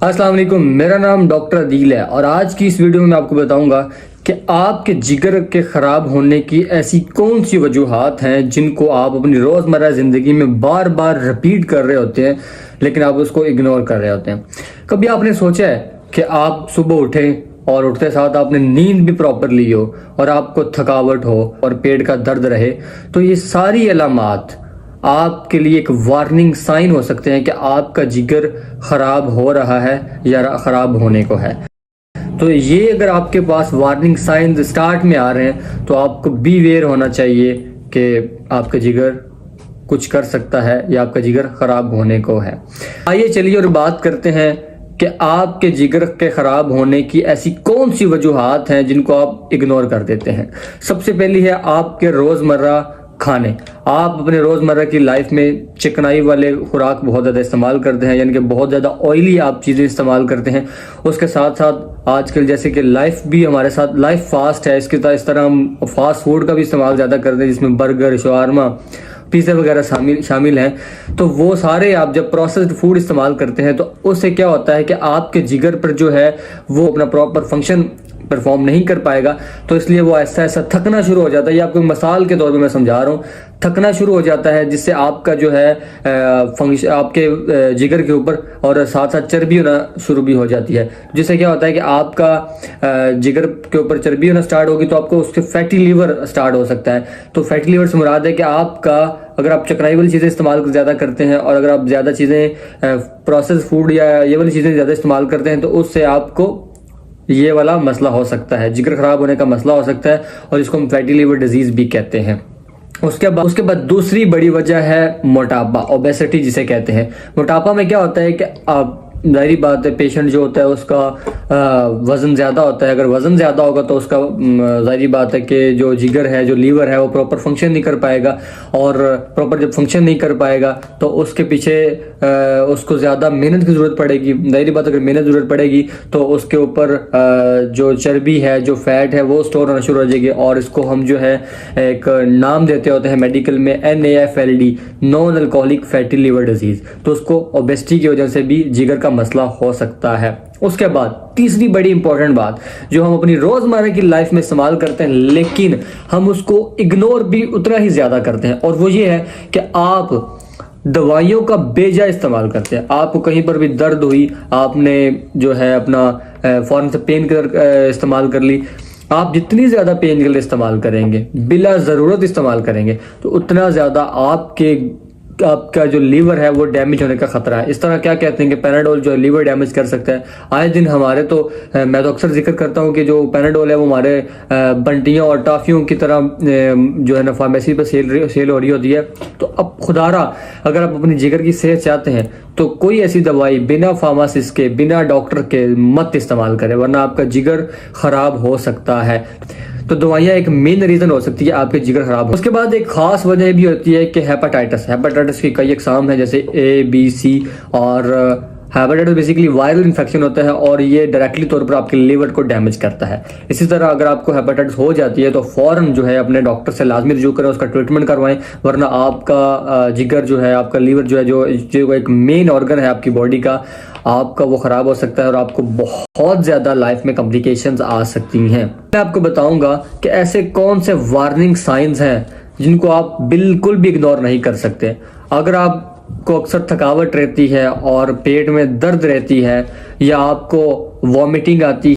अस्सलाम वालेकुम, मेरा नाम डॉक्टर अदील है और आज की इस वीडियो में मैं आपको बताऊंगा कि आपके जिगर के ख़राब होने की ऐसी कौन सी वजूहात हैं जिनको आप अपनी रोज़मर्रा ज़िंदगी में बार बार रिपीट कर रहे होते हैं लेकिन आप उसको इग्नोर कर रहे होते हैं। कभी आपने सोचा है कि आप सुबह उठें और उठते साथ आपने नींद भी प्रॉपर ली हो और आपको थकावट हो और पेट का दर्द रहे, तो ये सारी अलामात आपके लिए एक वार्निंग साइन हो सकते हैं कि आपका जिगर खराब हो रहा है या खराब होने को है। तो ये अगर आपके पास वार्निंग साइन स्टार्ट में आ रहे हैं तो आपको बी वेयर होना चाहिए कि आपका जिगर कुछ कर सकता है या आपका जिगर खराब होने को है। आइए चलिए और बात करते हैं कि आपके जिगर के खराब होने की ऐसी कौन सी वजूहात हैं जिनको आप इग्नोर कर देते हैं। सबसे पहली है आपके रोजमर्रा खाने। आप अपने रोजमर्रा की लाइफ में चिकनाई वाले खुराक बहुत ज्यादा इस्तेमाल करते हैं, यानी कि बहुत ज्यादा ऑयली आप चीजें इस्तेमाल करते हैं। उसके साथ साथ आजकल जैसे कि लाइफ भी हमारे साथ लाइफ फास्ट है, इस तरह हम फास्ट फूड का भी इस्तेमाल ज्यादा करते हैं जिसमें बर्गर, शवारमा, पिज़्ज़ा वगैरह शामिल हैं। तो वो सारे आप जब प्रोसेस्ड फूड इस्तेमाल करते हैं तो उससे क्या होता है कि आपके जिगर पर जो है वो अपना प्रॉपर फंक्शन परफॉर्म नहीं कर पाएगा। तो इसलिए वो ऐसा ऐसा थकना शुरू हो जाता है। ये आपको मिसाल के तौर पे मैं समझा रहा हूँ, थकना शुरू हो जाता है जिससे आपका जो है फंक्शन आपके जिगर के ऊपर और साथ साथ चर्बी होना शुरू भी हो जाती है। जिससे क्या होता है कि आपका जिगर के ऊपर चर्बी होना स्टार्ट होगी तो आपको उसके फैटी लीवर स्टार्ट हो सकता है। तो फैटी लीवर से मुराद है कि आपका अगर आप चकनाई वाली चीज़ें इस्तेमाल ज़्यादा करते हैं और अगर आप ज़्यादा चीज़ें प्रोसेस फूड या ये वाली चीज़ें ज़्यादा इस्तेमाल करते हैं तो उससे आपको ये वाला मसला हो सकता है, जिगर खराब होने का मसला हो सकता है और इसको हम फैटी लीवर डिजीज भी कहते हैं। उसके बाद दूसरी बड़ी वजह है मोटापा, ओबेसिटी जिसे कहते हैं। मोटापा में क्या होता है कि आप जाहिर बात है पेशेंट जो होता है उसका वजन ज़्यादा होता है। अगर वजन ज़्यादा होगा तो उसका जाहिर बात है कि जो जिगर है, जो लीवर है, वो प्रॉपर फंक्शन नहीं कर पाएगा और प्रॉपर जब फंक्शन नहीं कर पाएगा तो उसके पीछे उसको ज़्यादा मेहनत की ज़रूरत पड़ेगी। जाहिर बात अगर मेहनत ज़रूरत पड़ेगी तो उसके ऊपर जो चर्बी है, जो फैट है, वो स्टोर होना शुरू हो जाएगी और इसको हम जो है एक नाम देते होते हैं मेडिकल में NAFLD, non alcoholic fatty liver disease. तो उसको ओबेसिटी की वजह से भी जिगर का मसला हो सकता है। उसके बाद तीसरी बड़ी इंपॉर्टेंट बात जो हम अपनी रोजमर्रा की लाइफ में इस्तेमाल करते हैं लेकिन हम उसको इग्नोर भी उतना ही ज्यादा करते हैं और वो ये है कि आप दवाइयों का बेजा इस्तेमाल करते हैं। आपको कहीं पर भी दर्द हुई, आपने जो है अपना फौरन से पेन किलर इस्तेमाल कर ली। आप जितनी ज़्यादा पेन किलर इस्तेमाल करेंगे, बिला ज़रूरत इस्तेमाल करेंगे, तो उतना ज़्यादा आपका जो लीवर है वो डैमेज होने का खतरा है। इस तरह क्या कहते हैं कि पैनाडोल जो है लीवर डैमेज कर सकता है। आए दिन हमारे तो मैं तो अक्सर जिक्र करता हूँ कि जो पैनाडोल है वो हमारे बंटियों और टॉफियों की तरह जो है ना फार्मेसी पर सेल हो रही होती है। तो अब खुदारा अगर आप अपनी जिगर की सेहत चाहते हैं तो कोई ऐसी दवाई बिना फार्मासिस्ट के, बिना डॉक्टर के मत इस्तेमाल करें वरना आपका जिगर खराब हो सकता है। तो दवाइयाँ एक मेन रीजन हो सकती है आपके जिगर खराब हो। उसके बाद एक खास वजह भी होती है कि हेपेटाइटिस की कई अकसाम है जैसे A, B, C और हेपेटाइटिस बेसिकली वायरल इन्फेक्शन होता है और ये डायरेक्टली तौर पर आपके लीवर को डैमेज करता है। इसी तरह अगर आपको हेपेटाइटिस हो जाती है तो फौरन जो है अपने डॉक्टर से लाजमी रुजू करें, उसका ट्रीटमेंट करवाएं वरना आपका जिगर जो है, आपका लीवर जो है, जो एक मेन ऑर्गन है आपकी बॉडी का, आपका वो खराब हो सकता है और आपको बहुत ज्यादा लाइफ में कॉम्प्लिकेशंस आ सकती हैं। मैं आपको बताऊंगा कि ऐसे कौन से वार्निंग साइंस हैं जिनको आप बिल्कुल भी इग्नोर नहीं कर सकते। अगर आपको अक्सर थकावट रहती है और पेट में दर्द रहती है या आपको वॉमिटिंग आती